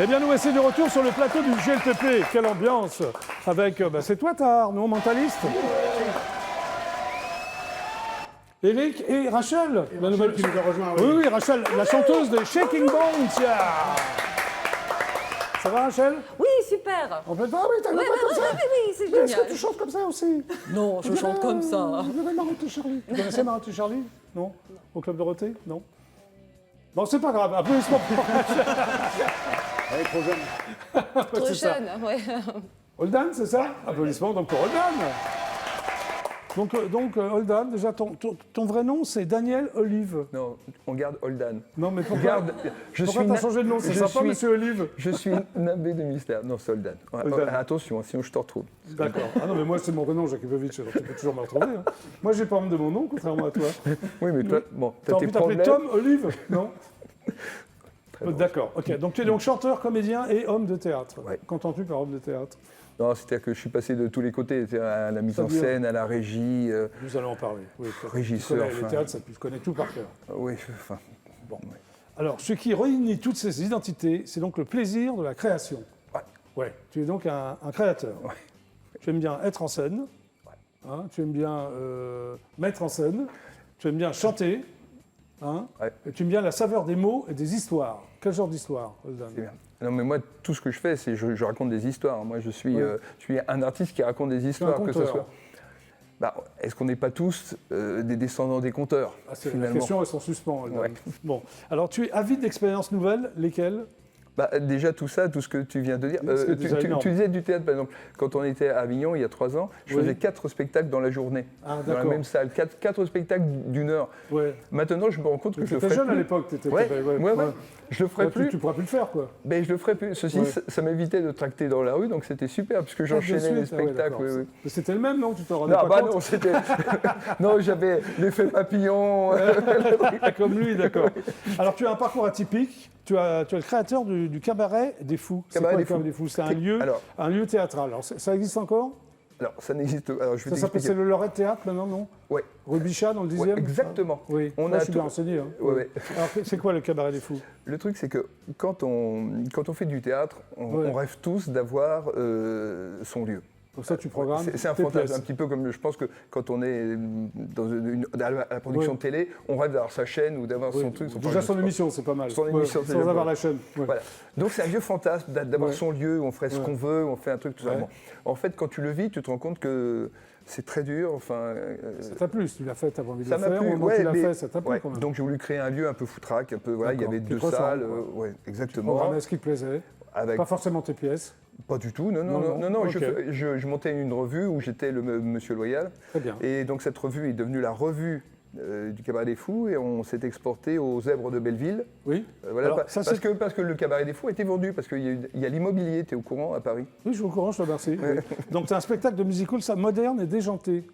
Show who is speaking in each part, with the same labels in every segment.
Speaker 1: Eh bien, nous voici de retour sur le plateau du GLTP. Quelle ambiance avec, c'est toi, Tahar, non, mentaliste Eric et Rachel, la nouvelle
Speaker 2: qui nous a rejoint.
Speaker 1: Oui, oui, Rachel, la chanteuse des Shaking Bones. Ça va, Rachel?
Speaker 3: Oui, super.
Speaker 1: Complètement. Ah oui, t'as
Speaker 3: Oui,
Speaker 1: comme ça.
Speaker 3: oui, c'est
Speaker 1: Mais est-ce que
Speaker 3: génial.
Speaker 1: tu chantes comme ça aussi?
Speaker 3: Non, je chante comme ça.
Speaker 1: Il y avait Marotte et Charlie. Tu connaissais Marotte et Charlie? Non? Au Club Dorothée? Non? Bon, c'est pas grave. Applaudissements pour Rachel.
Speaker 2: Elle est trop jeune.
Speaker 3: Trop
Speaker 1: c'est ça.
Speaker 3: jeune, ouais.
Speaker 1: Holdan, c'est ça? Applaudissements donc pour Holdan. Donc Holdan, déjà, ton vrai nom, c'est Daniel Olive.
Speaker 4: Non, on garde Holdan.
Speaker 1: Non, mais pourquoi,
Speaker 4: Garde,
Speaker 1: pourquoi t'as changé de nom? C'est sympa, monsieur Olive.
Speaker 4: Je suis nabbé de mystère. Non, c'est Holdan. Ouais,
Speaker 1: Holdan.
Speaker 4: attention, sinon je te retrouve.
Speaker 1: D'accord. Ah non, mais moi, c'est mon vrai nom, Jakubovic, alors tu peux toujours me retrouver. Hein. Moi, j'ai pas honte de mon nom, contrairement à toi.
Speaker 4: Oui, mais toi, bon,
Speaker 1: T'as
Speaker 4: t'as
Speaker 1: envie
Speaker 4: tes
Speaker 1: de t'appeler
Speaker 4: problèmes.
Speaker 1: Tom Olive? Non?
Speaker 4: Très drôle.
Speaker 1: D'accord, ok. Donc tu es donc chanteur, comédien et homme de théâtre.
Speaker 4: Ouais.
Speaker 1: Qu'entends-tu par homme de théâtre?
Speaker 4: Non, c'est-à-dire que je suis passé de tous les côtés, c'est-à-dire à la mise en
Speaker 1: C'est-à-dire
Speaker 4: scène, à la régie.
Speaker 1: Nous allons en parler. Oui,
Speaker 4: Régisseur,
Speaker 1: tu connais le théâtre, tu connais tout par cœur.
Speaker 4: Oui, enfin.
Speaker 1: Bon. Alors, ce qui réunit toutes ces identités, c'est donc le plaisir de la création.
Speaker 4: Ouais.
Speaker 1: Ouais. Tu es donc un créateur.
Speaker 4: Ouais.
Speaker 1: Tu aimes bien être en scène. Hein, tu aimes bien mettre en scène. Tu aimes bien chanter. Hein,
Speaker 4: Ouais.
Speaker 1: et tu aimes bien la saveur des mots et des histoires. Quel genre d'histoire, Holdan?
Speaker 4: C'est bien. Non, mais moi, tout ce que je fais, c'est je raconte des histoires. Moi, je suis un artiste qui raconte des histoires, que ce
Speaker 1: conteur.
Speaker 4: soit. Bah, est-ce qu'on n'est pas tous des descendants des conteurs,
Speaker 1: Ah, c'est la
Speaker 4: finalement?
Speaker 1: question est en suspens, Holdan.
Speaker 4: Ouais.
Speaker 1: Bon, alors tu es avide d'expériences nouvelles, lesquelles?
Speaker 4: Bah, déjà, tout ça, tout ce que tu viens de dire.
Speaker 1: C'est déjà énorme.
Speaker 4: Tu disais du théâtre, par exemple. Quand on était à Avignon, il y a 3 ans, je
Speaker 1: Oui.
Speaker 4: faisais 4 spectacles dans la journée,
Speaker 1: Ah,
Speaker 4: dans la
Speaker 1: d'accord.
Speaker 4: même salle. 4 spectacles d'1 heure.
Speaker 1: Ouais.
Speaker 4: Maintenant, je me rends compte que je le
Speaker 1: Tu étais
Speaker 4: ferai
Speaker 1: jeune
Speaker 4: plus.
Speaker 1: à l'époque, tu étais
Speaker 4: Ouais, je le ferai
Speaker 1: Ouais,
Speaker 4: plus.
Speaker 1: tu pourras plus le faire, quoi.
Speaker 4: Ben, je le ferai plus. Ceci,
Speaker 1: Ouais.
Speaker 4: ça m'évitait de tracter dans la rue, donc c'était super, puisque
Speaker 1: De
Speaker 4: j'enchaînais
Speaker 1: suite,
Speaker 4: les
Speaker 1: ah ouais,
Speaker 4: spectacles.
Speaker 1: d'accord.
Speaker 4: Oui, oui.
Speaker 1: Mais c'était le même, non? Tu t'en rendais
Speaker 4: Non,
Speaker 1: pas
Speaker 4: bah
Speaker 1: compte?
Speaker 4: non, c'était. Non, j'avais l'effet papillon.
Speaker 1: Ah, comme lui, d'accord. Alors, tu as un parcours atypique. Tu es le créateur du Cabaret des Fous. C'est
Speaker 4: Cabaret
Speaker 1: quoi,
Speaker 4: des
Speaker 1: le Cabaret
Speaker 4: Fous.
Speaker 1: des Fous? C'est
Speaker 4: Alors-
Speaker 1: un lieu théâtral. Alors, ça existe encore?
Speaker 4: Alors, ça n'existe. Alors, je vais
Speaker 1: Ça s'appelle,
Speaker 4: t'expliquer.
Speaker 1: c'est le Lorette Théâtre maintenant, non?
Speaker 4: Ouais.
Speaker 1: Rue Bichat, dans le 10e?
Speaker 4: Ouais, exactement.
Speaker 1: Oui,
Speaker 4: On
Speaker 1: moi,
Speaker 4: a
Speaker 1: je suis
Speaker 4: tout-
Speaker 1: bien renseigné. Hein.
Speaker 4: Ouais, ouais.
Speaker 1: Alors, c'est quoi le Cabaret des Fous?
Speaker 4: Le truc, c'est que quand on fait du théâtre,
Speaker 1: Ouais.
Speaker 4: on rêve tous d'avoir son lieu.
Speaker 1: Donc ça, tu programmes
Speaker 4: C'est un
Speaker 1: tes
Speaker 4: fantasme,
Speaker 1: pièces.
Speaker 4: un petit peu comme je pense que quand on est à la production
Speaker 1: Ouais.
Speaker 4: de télé, on rêve d'avoir sa chaîne ou d'avoir
Speaker 1: Oui.
Speaker 4: son truc.
Speaker 1: Déjà, son émission, c'est pas mal.
Speaker 4: Son émission, c'est
Speaker 1: sans
Speaker 4: bien.
Speaker 1: avoir la chaîne. Ouais.
Speaker 4: Voilà. Donc c'est un vieux fantasme d'avoir
Speaker 1: Ouais.
Speaker 4: son lieu où on ferait ce
Speaker 1: Ouais.
Speaker 4: qu'on veut, où on fait un truc, tout ça.
Speaker 1: Ouais.
Speaker 4: Bon. En fait, quand tu le vis, tu te rends compte que c'est très dur. Enfin,
Speaker 1: Ça t'a plu, si tu l'as fait, t'as envie de
Speaker 4: ça
Speaker 1: le
Speaker 4: m'a
Speaker 1: faire. Au
Speaker 4: plu.
Speaker 1: moment où
Speaker 4: ouais,
Speaker 1: tu l'as
Speaker 4: mais-
Speaker 1: fait, ça t'a plu
Speaker 4: ouais.
Speaker 1: quand même.
Speaker 4: Donc j'ai voulu créer un lieu un peu foutraque, un peu voilà. Il y
Speaker 1: D'accord.
Speaker 4: avait
Speaker 1: Qui
Speaker 4: 2
Speaker 1: te ressemble,
Speaker 4: salles,
Speaker 1: quoi.
Speaker 4: ouais, exactement.
Speaker 1: Programmer ce qui te plaisait.
Speaker 4: Avec
Speaker 1: Pas forcément tes pièces.
Speaker 4: pas du tout, non,
Speaker 1: Ok.
Speaker 4: je montais une revue où j'étais le Monsieur Loyal.
Speaker 1: Très bien.
Speaker 4: Et donc cette revue est devenue la revue du Cabaret des Fous et on s'est exporté aux Zèbres de Belleville.
Speaker 1: Oui.
Speaker 4: Voilà,
Speaker 1: Alors, ça, c'est-
Speaker 4: parce que le Cabaret des Fous a été vendu, parce qu'il y a l'immobilier, tu es au courant, à Paris.
Speaker 1: Oui, je suis au courant, je te remercie. Oui. Donc, c'est un spectacle de musical, ça, moderne et déjanté.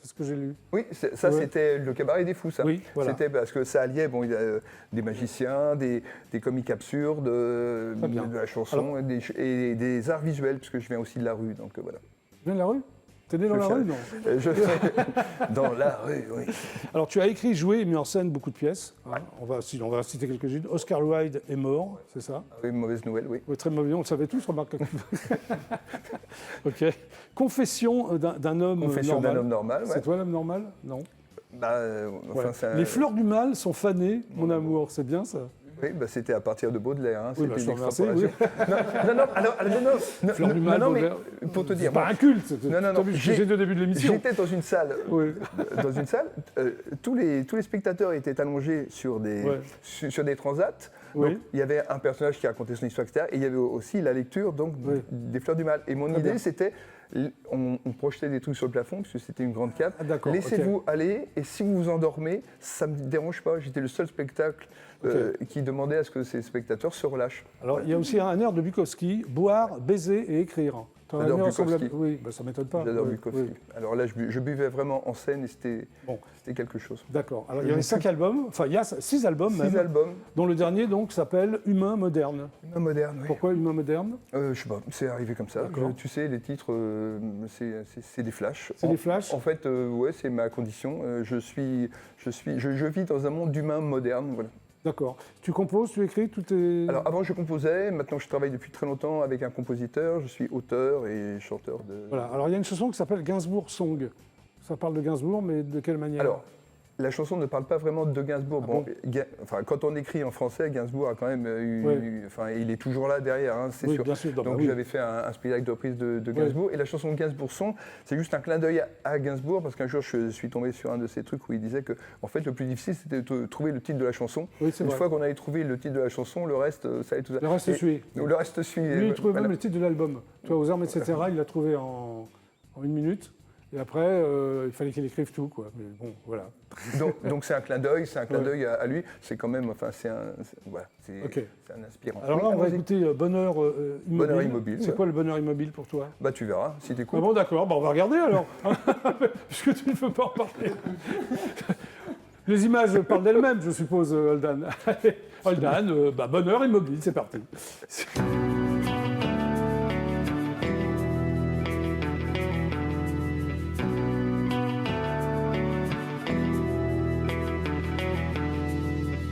Speaker 1: C'est ce que j'ai lu.
Speaker 4: Oui, ça
Speaker 1: Ouais.
Speaker 4: c'était le Cabaret des Fous, ça.
Speaker 1: Oui, voilà.
Speaker 4: C'était parce que ça alliait il y a, des magiciens, des comiques absurdes,
Speaker 1: Très bien.
Speaker 4: de la chanson
Speaker 1: Alors-
Speaker 4: et des arts visuels, puisque je viens aussi de la rue, donc voilà.
Speaker 1: Tu viens de la rue? T'es né dans
Speaker 4: Je
Speaker 1: la
Speaker 4: viens-
Speaker 1: rue, non?
Speaker 4: Je dans la rue, oui.
Speaker 1: Alors, tu as écrit, joué et mis en scène beaucoup de pièces. Hein. On va citer quelques-unes. Oscar Wilde est mort, c'est ça?
Speaker 4: Oui, mauvaise nouvelle, oui.
Speaker 1: Oui, très mauvais, on le savait tous, remarque. Ok. Confession d'un homme
Speaker 4: Confession
Speaker 1: normal.
Speaker 4: d'un homme normal, ouais.
Speaker 1: C'est toi l'homme normal? Non.
Speaker 4: Bah, enfin,
Speaker 1: Ouais.
Speaker 4: ça-
Speaker 1: Les fleurs du mal sont fanées, mon amour. C'est bien ça?
Speaker 4: Oui, bah, c'était à partir de Baudelaire. Hein.
Speaker 1: Oui, bah,
Speaker 4: C'était
Speaker 1: je
Speaker 4: une
Speaker 1: te remercie,
Speaker 4: extrapolation. Non, alors, non,
Speaker 1: Fleurs du mal,
Speaker 4: non, mais
Speaker 1: Baudelaire.
Speaker 4: pour te dire,
Speaker 1: C'est pas
Speaker 4: moi,
Speaker 1: un culte.
Speaker 4: Non, non,
Speaker 1: T'as vu,
Speaker 4: j'ai-
Speaker 1: j'ai dit au début de l'émission.
Speaker 4: j'étais dans une salle.
Speaker 1: Oui.
Speaker 4: Dans une salle, tous les spectateurs étaient allongés sur des,
Speaker 1: Ouais.
Speaker 4: sur des transats.
Speaker 1: Oui.
Speaker 4: Donc, il y avait un personnage qui racontait son histoire, etc. Et il y avait aussi la lecture donc,
Speaker 1: Oui.
Speaker 4: des Fleurs du Mal. Et mon
Speaker 1: Très
Speaker 4: idée,
Speaker 1: bien.
Speaker 4: c'était, on projetait des trucs sur le plafond, parce que c'était une grande cave.
Speaker 1: Ah, d'accord,
Speaker 4: Laissez-vous
Speaker 1: ok.
Speaker 4: aller, et si vous vous endormez, ça ne me dérange pas. J'étais le seul spectacle qui demandait à ce que ces spectateurs se relâchent.
Speaker 1: Alors, il y a aussi un air de Bukowski, boire, baiser et écrire. T'aurais
Speaker 4: J'adore
Speaker 1: aimé ressembler à-
Speaker 4: Bukowski.
Speaker 1: Oui, bah, ça m'étonne pas.
Speaker 4: J'adore
Speaker 1: Oui,
Speaker 4: Bukowski.
Speaker 1: oui.
Speaker 4: Alors là, je buvais vraiment en scène et c'était
Speaker 1: Bon.
Speaker 4: quelque chose.
Speaker 1: D'accord. Alors, il y avait 5 albums, enfin, il y a 6 albums même,
Speaker 4: 6 albums,
Speaker 1: dont le dernier donc s'appelle Humain moderne.
Speaker 4: humain moderne. Oui.
Speaker 1: Pourquoi Humain moderne?
Speaker 4: Je sais pas, c'est arrivé comme ça.
Speaker 1: D'accord.
Speaker 4: Tu sais, les titres, c'est des flashs.
Speaker 1: C'est des flashs.
Speaker 4: En fait, ouais, c'est ma condition. Je vis dans un monde d'humains modernes. Voilà.
Speaker 1: D'accord. Tu composes, tu écris, tout est...
Speaker 4: Alors avant, je composais. Maintenant, je travaille depuis très longtemps avec un compositeur. Je suis auteur et chanteur de.
Speaker 1: Voilà. Alors, il y a une chanson qui s'appelle Gainsbourg Song. Ça parle de Gainsbourg, mais de quelle manière?
Speaker 4: Alors, la chanson ne parle pas vraiment de Gainsbourg.
Speaker 1: Ah bon
Speaker 4: Enfin, quand on écrit en français, Gainsbourg a quand même eu.
Speaker 1: Oui.
Speaker 4: Enfin, il est toujours là derrière, hein, c'est
Speaker 1: Oui,
Speaker 4: sûr.
Speaker 1: bien sûr. Bah,
Speaker 4: Donc
Speaker 1: oui.
Speaker 4: j'avais fait un spectacle de reprise de Gainsbourg. Et la chanson Gainsbourg Song, c'est juste un clin d'œil à Gainsbourg, parce qu'un jour je suis tombé sur un de ces trucs où il disait que en fait, le plus difficile, c'était de trouver le titre de la chanson.
Speaker 1: Oui, c'est
Speaker 4: Une
Speaker 1: vrai.
Speaker 4: fois qu'on avait trouvé le titre de la chanson, le reste, ça allait tout ça.
Speaker 1: Le reste
Speaker 4: Et-
Speaker 1: suit.
Speaker 4: Le reste suit.
Speaker 1: Lui, il trouvait
Speaker 4: Voilà.
Speaker 1: même le titre de l'album. Tu vois, aux armes, etc., il l'a trouvé en 1 minute. Et après, il fallait qu'il écrive tout, quoi. Mais bon, voilà.
Speaker 4: Donc c'est un clin d'œil, c'est un clin
Speaker 1: Ouais.
Speaker 4: d'œil à lui. C'est quand même, enfin, voilà,
Speaker 1: Ok.
Speaker 4: c'est un inspirant.
Speaker 1: Alors là,
Speaker 4: Oui,
Speaker 1: on va
Speaker 4: allons-y.
Speaker 1: écouter Bonheur Immobile.
Speaker 4: Bonheur Immobile,
Speaker 1: C'est
Speaker 4: ouais.
Speaker 1: quoi le bonheur immobile pour toi?
Speaker 4: Bah tu verras, si
Speaker 1: Ah
Speaker 4: t'écoutes.
Speaker 1: bon, d'accord, bah, on va regarder alors. Puisque tu ne veux pas en parler. Les images parlent d'elles-mêmes, je suppose, Holdan. Allez, Holdan, bah, Bonheur Immobile, c'est parti.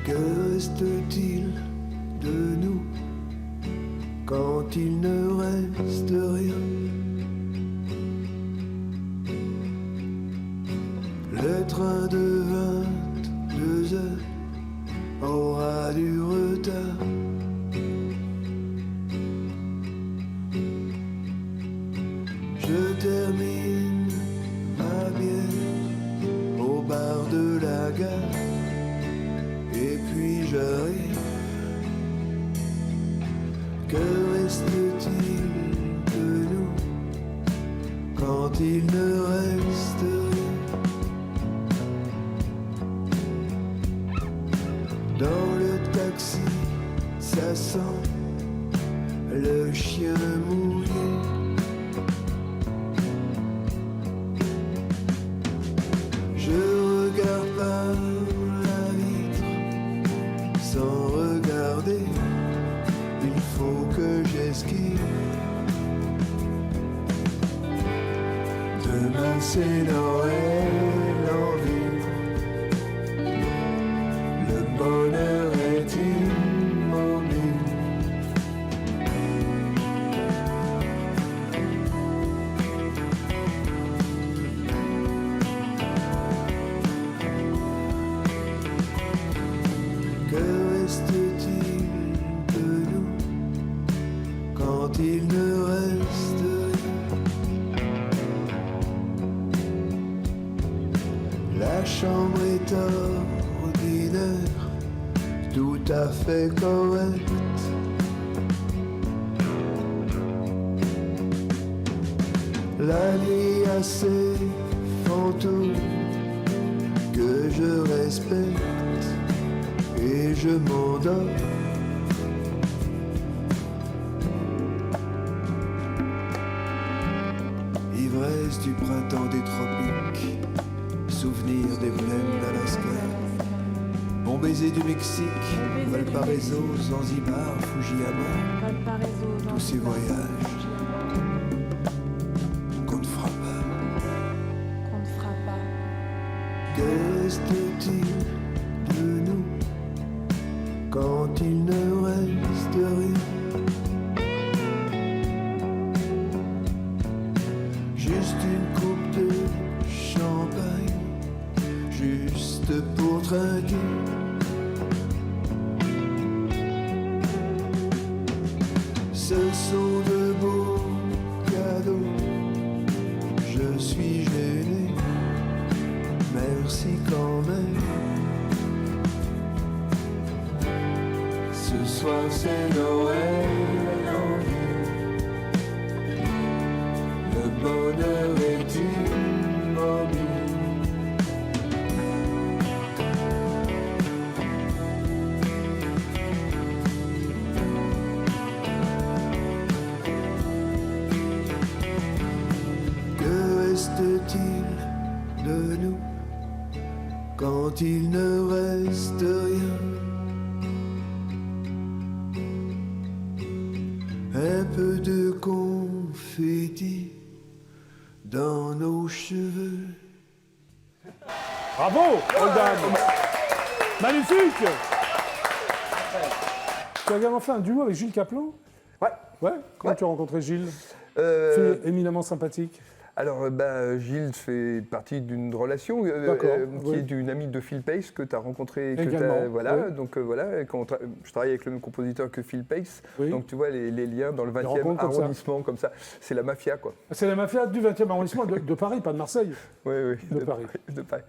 Speaker 5: Que reste-t-il de nous quand il ne reste rien? Le train de 22 heures aura du retard. Je termine ma bière au bar de la gare. Et puis j'arrive. Que reste-t-il de nous quand il ne reste rien? Dans le taxi, ça sent le chien mouillé. Je regarde par la vitre sans regarder, il faut que j'esquive. Demain c'est Noël en ville, le bonheur est immobile. Que reste-t-il de nous quand il ne reste rien? La chambre est ordinaire, tout à fait correcte. La nuit a ses fantômes que je respecte et je m'endors. Ivresse du printemps des tropiques, souvenir des plaines d'Alaska, bon baiser du Mexique, Valparaiso, Zanzibar, Fujiyama, tous ces voyages qu'on ne fera pas.
Speaker 3: Qu'on ne fera pas.
Speaker 5: Que reste-t-il de nous quand il ne reste rien? Juste une coupe de champagne, juste pour trinquer. Ce sont de beaux cadeaux, je suis gêné, merci quand même. Ce soir c'est Noël en ville, le bonheur est immobile. reste rien. Un peu de confetti dans nos cheveux.
Speaker 1: Bravo, Holdan. Magnifique. Tu as également fait un duo avec Gilles Caplan?
Speaker 4: Ouais.
Speaker 1: Ouais. Comment
Speaker 4: Ouais.
Speaker 1: tu as rencontré Gilles?
Speaker 4: Euh,
Speaker 1: Fille éminemment sympathique.
Speaker 4: Alors, Gilles fait partie d'une relation
Speaker 1: D'accord,
Speaker 4: qui
Speaker 1: oui.
Speaker 4: est d'une amie de Phil Pace que tu as rencontré.
Speaker 1: Également,
Speaker 4: Voilà,
Speaker 1: oui.
Speaker 4: donc voilà, et je travaille avec le même compositeur que Phil Pace.
Speaker 1: Oui.
Speaker 4: Donc tu vois les liens dans le 20e
Speaker 1: rencontres comme ça.
Speaker 4: arrondissement, comme ça. C'est la mafia, quoi.
Speaker 1: C'est la mafia du 20e arrondissement de Paris, pas de Marseille.
Speaker 4: Oui, oui.
Speaker 1: De Paris.
Speaker 4: De Paris.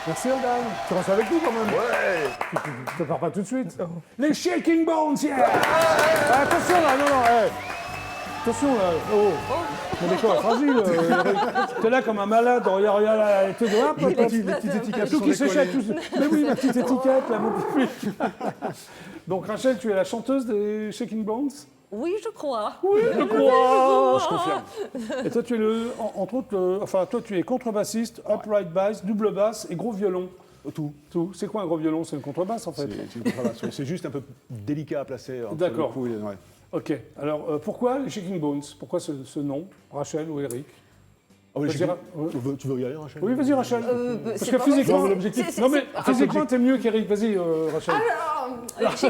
Speaker 1: Merci Holdan. Tu restes avec nous quand même.
Speaker 4: Ouais.
Speaker 1: Tu ne pars pas tout de suite. Les Shaking Bones, yeah. Attention là, non, hey. Attention là, oh. Mon décor est fragile. T'es là comme un malade, regarde là, t'es de hop,
Speaker 2: Les petites étiquettes
Speaker 1: tout
Speaker 2: sont
Speaker 1: qui se
Speaker 2: décollées.
Speaker 1: jette. Mais oui, la petite étiquette, là, mon public. Donc Rachel, tu es la chanteuse des Shaking Bones?
Speaker 6: Oui, je crois.
Speaker 1: Oui, je crois. Je confirme. Et toi, tu es entre autres, enfin, toi, tu es contrebassiste, upright bass, double basse et gros violon.
Speaker 2: Tout.
Speaker 1: Tout. C'est quoi un gros violon? C'est une contrebasse en fait.
Speaker 2: C'est une contrebasse, oui. C'est juste un peu délicat à placer. entre
Speaker 1: D'accord.
Speaker 2: le coup et- ouais.
Speaker 1: Ok. Alors, pourquoi les Shaking Bones? Pourquoi ce nom? Rachel ou Eric?
Speaker 2: Ah oui,
Speaker 1: Vas-y,
Speaker 2: je- tu veux y aller, Rachel?
Speaker 1: Oui, vas-y, Rachel. Parce
Speaker 6: c'est
Speaker 1: que
Speaker 6: pas
Speaker 1: physiquement,
Speaker 6: vrai,
Speaker 1: l'objectif.
Speaker 6: c'est-
Speaker 1: Non, mais
Speaker 6: c'est-
Speaker 1: physiquement, t'es mieux qu'Eric. Vas-y, Rachel.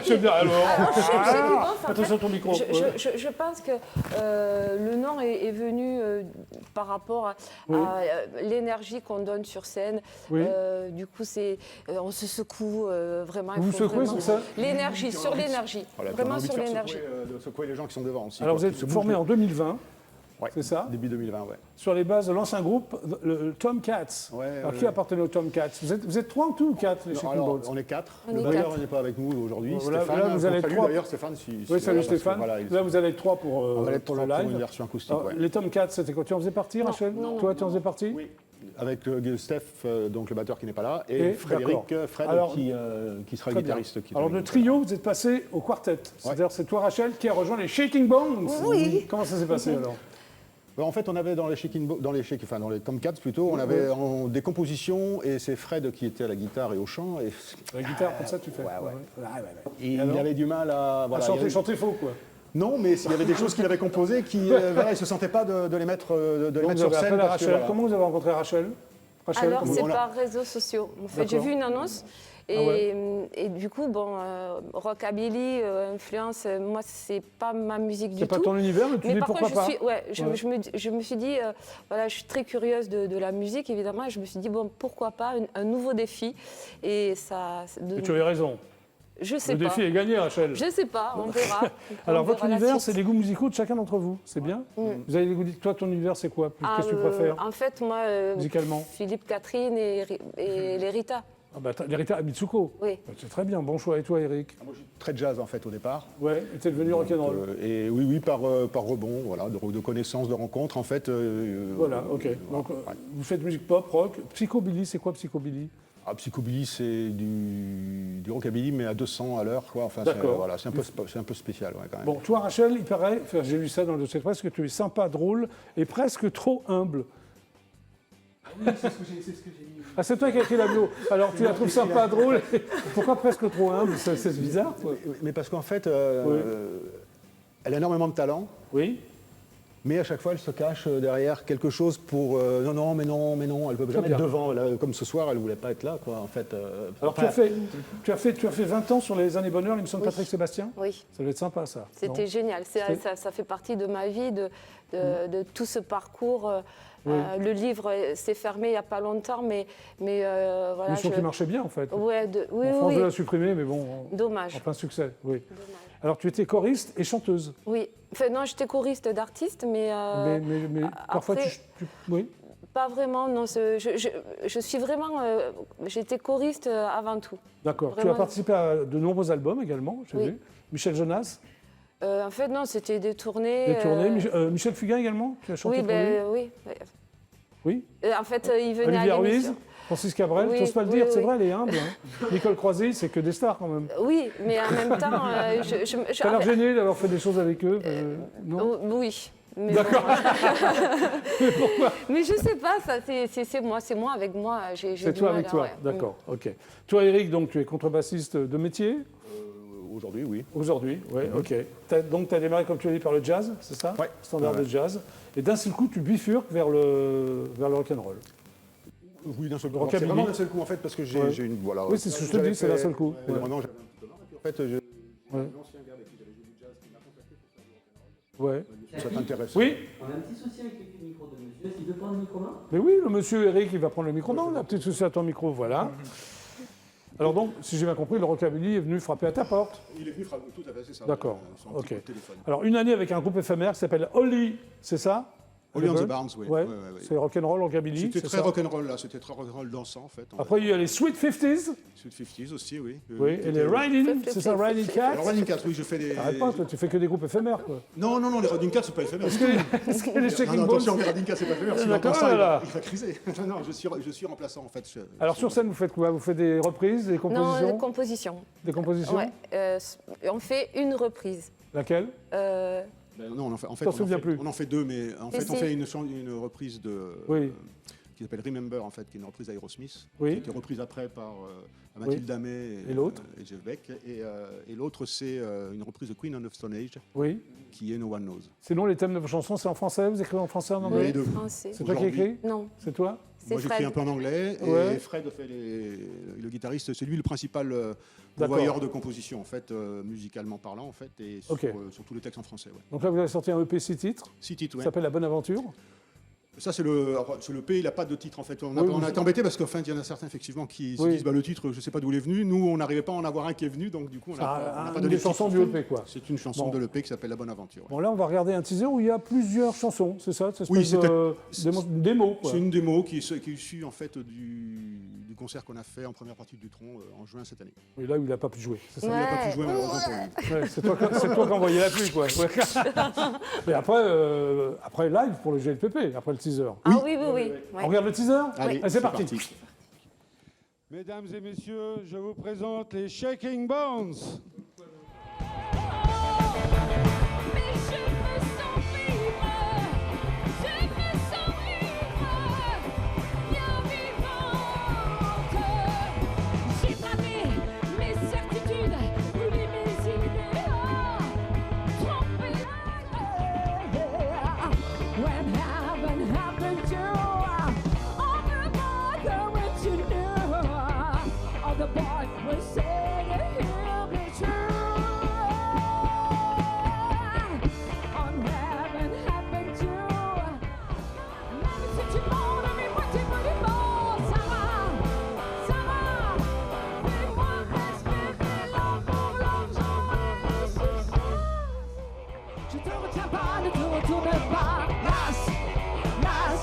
Speaker 1: J'aime bien. Alors,
Speaker 6: Shaking Bones, en
Speaker 1: attention à ton micro. Ouais.
Speaker 6: Je pense que le nom est venu par rapport à
Speaker 1: Oui.
Speaker 6: l'énergie qu'on donne sur scène.
Speaker 1: Oui.
Speaker 6: Du coup, on se secoue vraiment.
Speaker 1: Vous
Speaker 6: il
Speaker 1: vous
Speaker 6: faut
Speaker 1: secouez
Speaker 6: vraiment-
Speaker 1: sur ça?
Speaker 6: L'énergie, sur l'énergie.
Speaker 2: Voilà, puis on a
Speaker 6: Vraiment
Speaker 2: envie de
Speaker 6: sur
Speaker 2: faire
Speaker 6: l'énergie.
Speaker 2: de secouer les gens qui sont devant aussi.
Speaker 1: Alors,
Speaker 2: quoi,
Speaker 1: vous êtes
Speaker 2: qui se
Speaker 1: formé
Speaker 2: bougent.
Speaker 1: en 2020,
Speaker 2: Ouais.
Speaker 1: c'est ça?
Speaker 2: Début 2020, ouais.
Speaker 1: Sur les bases de l'ancien groupe, le Tomcats.
Speaker 2: Ouais,
Speaker 1: Alors,
Speaker 2: ouais,
Speaker 1: qui
Speaker 2: ouais.
Speaker 1: appartenait au Tomcats? Vous êtes 3 en tout ou 4, les
Speaker 2: Non,
Speaker 1: Shaking
Speaker 2: alors,
Speaker 1: Bones?
Speaker 2: on est 4.
Speaker 6: On
Speaker 2: Le
Speaker 6: est
Speaker 2: batteur
Speaker 6: quatre.
Speaker 2: n'est pas avec nous aujourd'hui.
Speaker 1: Voilà,
Speaker 2: Stéphane,
Speaker 1: là, vous allez
Speaker 2: qu'on
Speaker 1: être
Speaker 2: salue
Speaker 1: trois.
Speaker 2: d'ailleurs, Stéphane.
Speaker 1: Oui, salut
Speaker 2: parce que,
Speaker 1: Stéphane.
Speaker 2: voilà,
Speaker 1: Là, vous allez être 3 pour,
Speaker 2: on va être
Speaker 1: pour
Speaker 2: trois
Speaker 1: le
Speaker 2: pour
Speaker 1: live.
Speaker 2: une version acoustique.
Speaker 1: Alors,
Speaker 2: Ouais.
Speaker 1: les Tomcats, c'était quoi? Tu en faisais partie, Rachel?
Speaker 6: non,
Speaker 1: Toi,
Speaker 6: non,
Speaker 1: tu en faisais partie?
Speaker 2: Oui, avec Steph, donc le batteur qui n'est pas là,
Speaker 1: Et,
Speaker 2: et Frédéric,
Speaker 1: d'accord.
Speaker 2: Fred,
Speaker 1: Alors,
Speaker 2: qui sera le
Speaker 1: Très bien.
Speaker 2: guitariste. qui est
Speaker 1: Alors,
Speaker 2: avec
Speaker 1: de
Speaker 2: nous.
Speaker 1: trio, vous êtes passé au quartet. C'est-à-dire, c'est toi, Rachel, qui a rejoint les Shaking Bones.
Speaker 6: Oui.
Speaker 1: Comment ça s'est passé alors?
Speaker 2: En fait, on avait dans les Tomcats plutôt, on avait des compositions et c'est Fred qui était à la guitare et au chant. Et
Speaker 1: La guitare, comme ça, tu fais.
Speaker 2: Ouais.
Speaker 1: Ouais.
Speaker 2: il
Speaker 1: alors
Speaker 2: avait du mal à.
Speaker 1: À
Speaker 2: Voilà, il y
Speaker 1: chanter,
Speaker 2: avait-
Speaker 1: chanter faux, quoi.
Speaker 2: Non, mais il y avait des choses qu'il avait composées qui. Voilà, il ne se sentait pas de les mettre, de les
Speaker 1: Donc,
Speaker 2: mettre
Speaker 1: vous
Speaker 2: sur
Speaker 1: avez
Speaker 2: scène.
Speaker 1: appelé à
Speaker 2: parce que,
Speaker 1: Rachel.
Speaker 2: voilà.
Speaker 1: Comment vous avez rencontré Rachel? Rachel,
Speaker 6: Alors,
Speaker 1: comment-
Speaker 6: c'est
Speaker 2: on a-
Speaker 6: par réseaux sociaux. En fait, j'ai
Speaker 1: D'accord.
Speaker 6: vu une annonce. Et,
Speaker 1: Ah ouais.
Speaker 6: et du coup, rockabilly, influence, moi, c'est pas ma musique du
Speaker 1: c'est
Speaker 6: tout.
Speaker 1: pas ton univers, mais tu
Speaker 6: Mais
Speaker 1: dis
Speaker 6: par
Speaker 1: pourquoi
Speaker 6: contre,
Speaker 1: pas?
Speaker 6: je me suis dit, voilà, je suis très curieuse de la musique, évidemment, et je me suis dit, bon, pourquoi pas un nouveau défi. Et ça.
Speaker 1: Et tu avais raison.
Speaker 6: Je sais
Speaker 1: Le
Speaker 6: pas.
Speaker 1: défi est gagné, Rachel.
Speaker 6: Je sais pas, on verra.
Speaker 1: Alors,
Speaker 6: On
Speaker 1: votre
Speaker 6: verra la
Speaker 1: univers,
Speaker 6: suite.
Speaker 1: c'est les goûts musicaux de chacun d'entre vous. C'est bien? Vous avez des goûts. Toi, ton univers, c'est quoi?
Speaker 6: Ah,
Speaker 1: Qu'est-ce que tu préfères
Speaker 6: En fait, moi,
Speaker 1: musicalement?
Speaker 6: Philippe Catherine et les Rita.
Speaker 1: Ah bah, l'héritage à Mitsuko.
Speaker 6: Oui.
Speaker 1: Bah, c'est très bien. Bon choix. Et toi, Eric?
Speaker 2: Moi, je suis très jazz en fait au départ.
Speaker 1: Ouais. Et t'es devenu rock'n'roll.
Speaker 2: Et oui, par rebond, voilà, de connaissances, de rencontres en fait.
Speaker 1: Voilà. Ok. Donc, vous faites musique pop, rock, psychobilly. C'est quoi psychobilly?
Speaker 2: Psychobilly, c'est du rockabilly, mais à 200 à l'heure, quoi. Enfin,
Speaker 1: D'accord.
Speaker 2: voilà, c'est un peu spécial, ouais, quand même.
Speaker 1: Bon, toi, Rachel, il paraît, enfin, j'ai lu ça dans le dossier de presse, que tu es sympa, drôle et presque trop humble.
Speaker 7: Oui, c'est ce que j'ai mis.
Speaker 1: Ah, c'est toi qui as écrit la bio. Alors, tu la trouves sympa, drôle. Pourquoi presque trop humble? C'est bizarre, quoi.
Speaker 2: Mais parce qu'en fait,
Speaker 1: Oui.
Speaker 2: elle a énormément de talent,
Speaker 1: Oui.
Speaker 2: mais à chaque fois, elle se cache derrière quelque chose pour non, mais non, elle peut jamais
Speaker 1: bien.
Speaker 2: être devant. Là, comme ce soir, elle voulait pas être là, quoi. En fait.
Speaker 1: Alors,
Speaker 2: enfin,
Speaker 1: tu as fait 20 ans sur les années bonheur, l'émission de
Speaker 6: Oui.
Speaker 1: Patrick Sébastien.
Speaker 6: Oui.
Speaker 1: Ça doit être sympa, ça.
Speaker 6: C'était
Speaker 1: non
Speaker 6: génial.
Speaker 1: C'était-
Speaker 6: Ça fait partie de ma vie, de tout ce parcours.
Speaker 1: Oui.
Speaker 6: Le livre s'est fermé il n'y a pas longtemps, mais voilà.
Speaker 1: L'émission qui marchait bien, en fait.
Speaker 6: Ouais, oui,
Speaker 1: En France
Speaker 6: oui.
Speaker 1: 2 l'a supprimé, mais bon,
Speaker 6: Dommage.
Speaker 1: en plein succès, oui.
Speaker 6: Dommage.
Speaker 1: Alors, tu étais choriste et chanteuse.
Speaker 6: Oui. Enfin, non, j'étais choriste d'artiste, mais,
Speaker 1: mais parfois,
Speaker 6: après-
Speaker 1: Oui.
Speaker 6: pas vraiment. Non, je suis vraiment. J'étais choriste avant tout.
Speaker 1: D'accord. Tu as
Speaker 6: Vraiment.
Speaker 1: participé à de nombreux albums également, j'ai
Speaker 6: Oui.
Speaker 1: vu. Michel Jonas,
Speaker 6: En fait, non, c'était des tournées.
Speaker 1: des tournées. Michel Fugain également, tu as chanté
Speaker 6: Oui,
Speaker 1: pour lui.
Speaker 6: oui.
Speaker 1: Oui.
Speaker 6: En fait, il venait
Speaker 1: Olivier
Speaker 6: à
Speaker 1: Ruiz,
Speaker 6: l'émission.
Speaker 1: Francis Cabrel,
Speaker 6: Oui,
Speaker 1: tu n'oses pas le
Speaker 6: oui,
Speaker 1: dire, c'est
Speaker 6: oui.
Speaker 1: vrai, elle est humble. Hein. Nicole Croisy, c'est que des stars quand même.
Speaker 6: Oui, mais en même temps,
Speaker 1: Tu as l'air gêné d'avoir fait des choses avec eux non?
Speaker 6: oui. Mais
Speaker 1: D'accord.
Speaker 6: bon.
Speaker 1: Mais pourquoi?
Speaker 6: Mais je sais pas, ça, c'est moi avec moi. J'ai
Speaker 1: C'est
Speaker 6: du
Speaker 1: toi
Speaker 6: mal
Speaker 1: avec
Speaker 6: à-
Speaker 1: toi,
Speaker 6: ouais.
Speaker 1: d'accord, ok. Toi, Eric, donc tu es contrebassiste de métier
Speaker 2: Aujourd'hui, oui.
Speaker 1: aujourd'hui, oui, ok. Donc tu as démarré, comme tu l'as dit, par le jazz, c'est ça?
Speaker 2: Ouais.
Speaker 1: Standard
Speaker 2: Ouais.
Speaker 1: de jazz. Et d'un seul coup, tu bifurques vers le rock'n'roll.
Speaker 2: Oui, d'un seul coup.
Speaker 1: Rockabilly.
Speaker 2: C'est vraiment d'un seul coup, en fait, parce que
Speaker 1: Ouais.
Speaker 2: j'ai une. Voilà,
Speaker 1: Oui, c'est ce que je te
Speaker 2: j'avais
Speaker 1: dis, c'est d'un
Speaker 2: fait-
Speaker 1: seul coup.
Speaker 2: ouais,
Speaker 1: Ouais.
Speaker 2: Vraiment, j'avais un petit peu marre. Et puis, en fait, j'ai
Speaker 1: Ouais.
Speaker 2: un ancien gars avec qui j'avais joué du jazz qui m'a contacté pour faire du rock'n'roll.
Speaker 1: Ouais.
Speaker 2: Ça t'intéresse?
Speaker 1: Oui,
Speaker 7: On a un petit souci avec le micro de monsieur. S'il veut prendre le micro main.
Speaker 1: mais oui, le monsieur Eric, il va prendre le micro. Non, on a peut-être souci à ton micro, voilà. Alors donc, si j'ai bien compris, le rockabilly est venu frapper à ta porte.
Speaker 2: Il est venu frapper, tout à fait, c'est ça.
Speaker 1: D'accord,
Speaker 2: Son petit
Speaker 1: ok.
Speaker 2: coup de téléphone.
Speaker 1: Alors, une année avec un groupe éphémère qui s'appelle Holly, c'est ça?
Speaker 2: Holly on the
Speaker 1: Barnes,
Speaker 2: Barnes, oui.
Speaker 1: Ouais,
Speaker 2: Ouais, ouais, ouais.
Speaker 1: c'est rock'n'roll, rockabilly.
Speaker 2: C'était
Speaker 1: c'est
Speaker 2: très
Speaker 1: ça
Speaker 2: rock'n'roll là, c'était très rock'n'roll dansant en fait.
Speaker 1: Après, il y a les Sweet 50s,
Speaker 2: Sweet 50s aussi, oui.
Speaker 1: oui, et les Riding, c'est ça, Riding Cats.
Speaker 2: Alors Riding Cats, oui, je fais des.
Speaker 1: Arrête pas, toi, tu fais que des groupes éphémères, quoi.
Speaker 2: Non, les Riding Cats, c'est pas éphémère.
Speaker 1: Est-ce que les
Speaker 2: Non,
Speaker 1: Shaking
Speaker 2: non, attention,
Speaker 1: Bones...
Speaker 2: les Riding Cats, c'est pas éphémère. S'il
Speaker 1: D'accord,
Speaker 2: entend ça,
Speaker 1: voilà.
Speaker 2: il va criser. Non, je suis remplaçant en fait.
Speaker 1: Alors, sur scène, vous faites quoi? Vous faites des reprises, des compositions?
Speaker 6: Non, composition.
Speaker 1: Des compositions?
Speaker 6: Ouais, on fait une reprise.
Speaker 1: Laquelle?
Speaker 2: Ben non, en fait,
Speaker 1: T'en souviens plus.
Speaker 2: on en fait deux, mais en fait,
Speaker 6: Si,
Speaker 2: on
Speaker 6: si.
Speaker 2: fait une reprise de.
Speaker 1: Oui.
Speaker 2: Qui s'appelle Remember, en fait, qui est une reprise d'Aerosmith.
Speaker 1: Oui.
Speaker 2: Qui a été reprise après par Mathilde Damé
Speaker 1: Et l'autre
Speaker 2: et Jeff Beck. Et l'autre, c'est une reprise de Queen of Stone Age,
Speaker 1: Oui.
Speaker 2: qui est No One Knows.
Speaker 1: Sinon, les thèmes de vos chansons, c'est en français? Vous écrivez en français, en
Speaker 2: Oui,
Speaker 1: anglais?
Speaker 2: les deux.
Speaker 6: Français.
Speaker 1: C'est toi qui
Speaker 2: Aujourd'hui.
Speaker 1: écris?
Speaker 6: Non,
Speaker 1: C'est toi?
Speaker 6: c'est
Speaker 2: Moi, j'écris
Speaker 6: Fred.
Speaker 2: un peu en anglais, et
Speaker 1: Ouais.
Speaker 2: Fred fait le guitariste, c'est lui le principal
Speaker 1: D'accord.
Speaker 2: pourvoyeur de composition, en fait, musicalement parlant, en fait, et sur,
Speaker 1: Ok.
Speaker 2: sur tous les textes en français. Ouais.
Speaker 1: Donc là, vous avez sorti un EP 6 titres,
Speaker 2: 6 titres,
Speaker 1: qui
Speaker 2: ouais.
Speaker 1: s'appelle La Bonne Aventure.
Speaker 2: Ça, c'est le P, il n'a pas de titre, en fait. On
Speaker 1: Oui,
Speaker 2: a été embêtés parce qu'en fait, il y en a certains, effectivement, qui se
Speaker 1: Oui.
Speaker 2: disent, bah, le titre, je ne sais pas d'où il est venu. Nous, on n'arrivait pas à en avoir un qui est venu, donc du coup, on n'a pas
Speaker 1: Une
Speaker 2: donné
Speaker 1: des
Speaker 2: de titre.
Speaker 1: chansons du EP, quoi.
Speaker 2: C'est une chanson
Speaker 1: Bon.
Speaker 2: de l'EP qui s'appelle La Bonne Aventure. ouais.
Speaker 1: Bon, là, on va regarder un teaser où il y a plusieurs chansons, c'est ça? Cette
Speaker 2: Oui,
Speaker 1: espèce de démo, quoi.
Speaker 2: C'est une démo qui est issue, en fait, du concert qu'on a fait en première partie du Tron en juin cette année.
Speaker 1: Et là, il n'a pas pu jouer, c'est ça?
Speaker 2: Il n'a pas
Speaker 6: Ouais.
Speaker 2: pu jouer, malheureusement, pour lui.
Speaker 1: Ouais, c'est toi qui as envoyé la pluie, quoi. Ouais. Mais après, live pour le GLPP, après le teaser.
Speaker 6: Ah oui, oui, oui.
Speaker 1: On
Speaker 6: Ouais.
Speaker 1: regarde le teaser?
Speaker 2: Allez,
Speaker 1: c'est parti.
Speaker 8: Mesdames et messieurs, je vous présente les Shaking Bones.
Speaker 3: Mais je me sens vivre, je me sens vivre, bien vivante. J'ai bravé mes certitudes, roulé mes idées, trompé when heaven happened to all the boys what you knew, all the boys were saying he'll be true. On heaven happened to même si tu montes à mes moitiés monument, ça va, fais-moi respirer l'an pour l'an, j'en ai succès. Je te retiens pas, ne te retourne pas, las, las.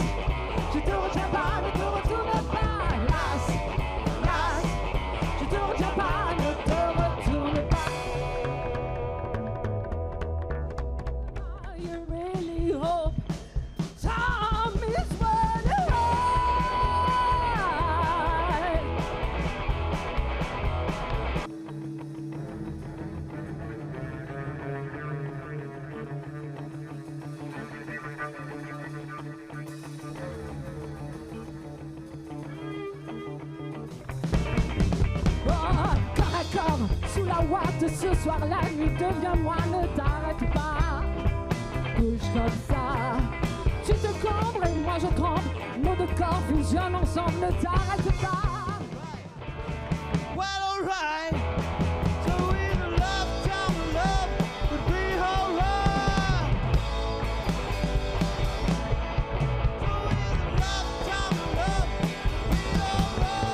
Speaker 3: Je te retiens pas, ne te retourne pas, las, las. Je te retiens pas, ne te retourne pas. You really hope time is running high. Corps à corps, sous la ouate, ce soir la nuit devient moi, ne t'arrête pas. Bouge comme ça, tu te combres et moi je tremble, nos deux corps fusionnent ensemble, ne t'arrête pas.
Speaker 8: Well, alright. So in a lifetime of love would be alright. So in a lifetime of love would be alright.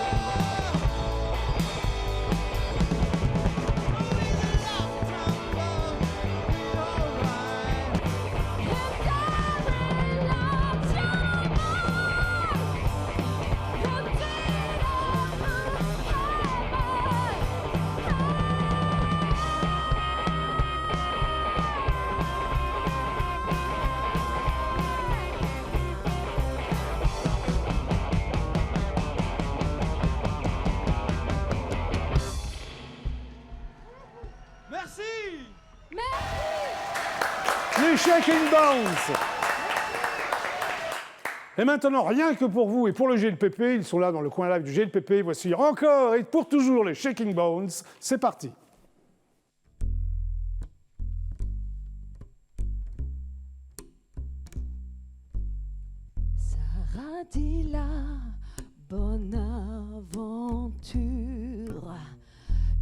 Speaker 8: So in a lifetime of love would be alright.
Speaker 3: And every love's your love. You
Speaker 8: Merci.
Speaker 1: Les Shaking Bones. Et maintenant, rien que pour vous et pour le GLPP, ils sont là dans le coin live du GLPP. Voici encore et pour toujours les Shaking Bones. C'est parti.
Speaker 3: Sarah dit la bonne aventure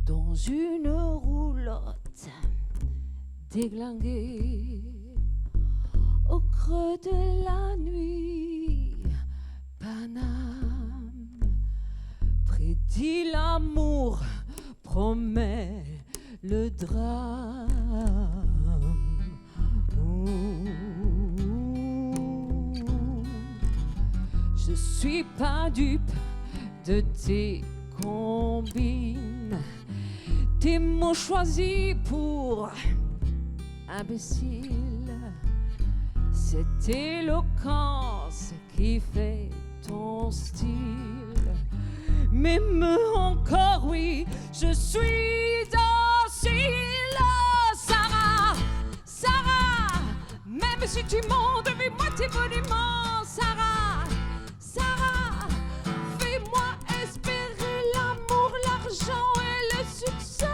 Speaker 3: dans une roulotte déglinguée au creux de la nuit. Paname prédit l'amour, promet le drame. Je suis pas dupe de tes combines, tes mots choisis pour imbécile. Cette éloquence qui fait ton style. Même encore, oui, je suis docile. Sarah, Sarah, même si tu montes mais moitié monument. Sarah, Sarah, fais-moi espérer l'amour, l'argent et le succès.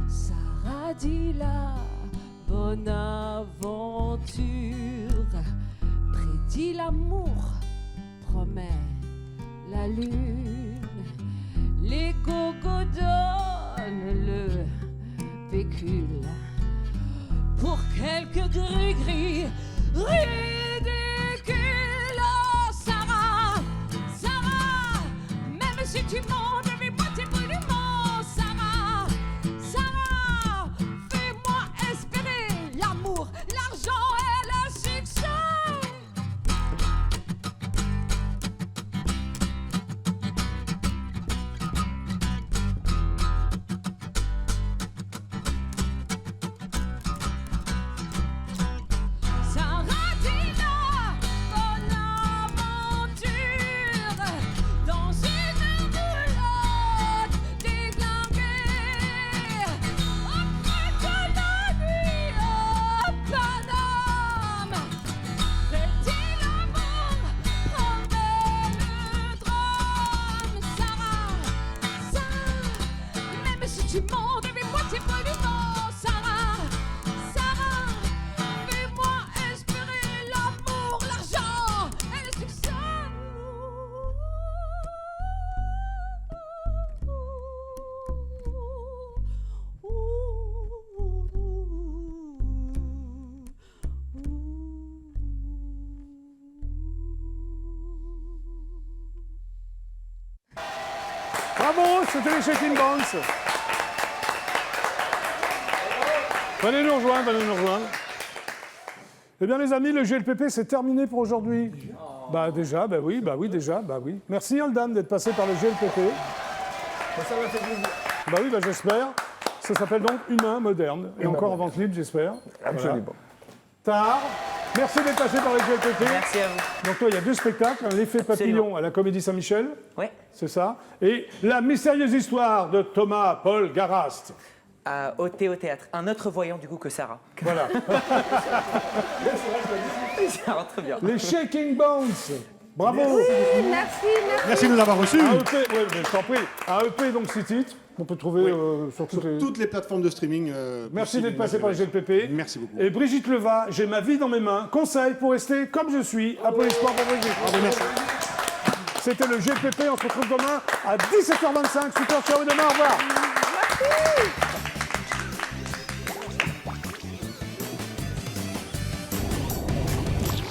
Speaker 3: Sarah dit la bonne aventure, prédit l'amour, promet la lune. Les gogos donnent le pécule pour quelques gris-gris ridicules. Oh, Sarah, Sarah, même si tu montes mais moitié monument. Sarah, Sarah, fais-moi espérer l'amour, l'argent et le succès. Sarah dit la bonne aventure dans une roulotte déglinguée au creux de la nuit. Oh, Paname prédit l'amour, promet le drame. Sarah, Sarah, même si tu montes mais moitié monument. Sarah, Sarah, fais-moi espérer l'amour, l'argent et le succès.
Speaker 1: Bravo, c'était les Shaking Bones. Venez nous rejoindre, venez nous rejoindre. Eh bien les amis, le GLPP c'est terminé pour aujourd'hui. Bah déjà, bah oui, déjà, bah oui. Merci Oldham d'être passé par le GLPP.
Speaker 4: Ça m'a fait plaisir.
Speaker 1: Bah oui, bah j'espère. Ça s'appelle donc Humain Moderne. Et encore en vente libre, j'espère.
Speaker 4: Absolument.
Speaker 1: Tard. Merci d'être passé par le GLPP.
Speaker 7: Merci à vous.
Speaker 1: Donc toi, il y a deux spectacles. L'effet papillon
Speaker 7: Absolument.
Speaker 1: à la Comédie Saint-Michel.
Speaker 7: Ouais.
Speaker 1: C'est ça. Et la mystérieuse histoire de Thomas Paul Garast.
Speaker 7: Au théâtre. Un autre voyant du coup que Sarah.
Speaker 1: Voilà.
Speaker 7: Ça rentre bien.
Speaker 1: Les Shaking Bones. Bravo.
Speaker 6: Merci.
Speaker 2: Merci de nous avoir reçus.
Speaker 1: Un EP, ouais, mais je t'en prie. Un EP, donc 6 titres. On peut trouver sur toutes les...
Speaker 2: Toutes les plateformes de streaming.
Speaker 1: Merci
Speaker 2: possibles.
Speaker 1: d'être passé par le GLPP.
Speaker 2: Merci beaucoup.
Speaker 1: Et Brigitte Leva, j'ai ma vie dans mes mains. Conseil pour rester comme je suis. Applaudissements pour Brigitte.
Speaker 2: Merci.
Speaker 1: C'était le GLPP. On se retrouve demain à 17h25. Super ciao et demain. Au revoir.
Speaker 6: Merci.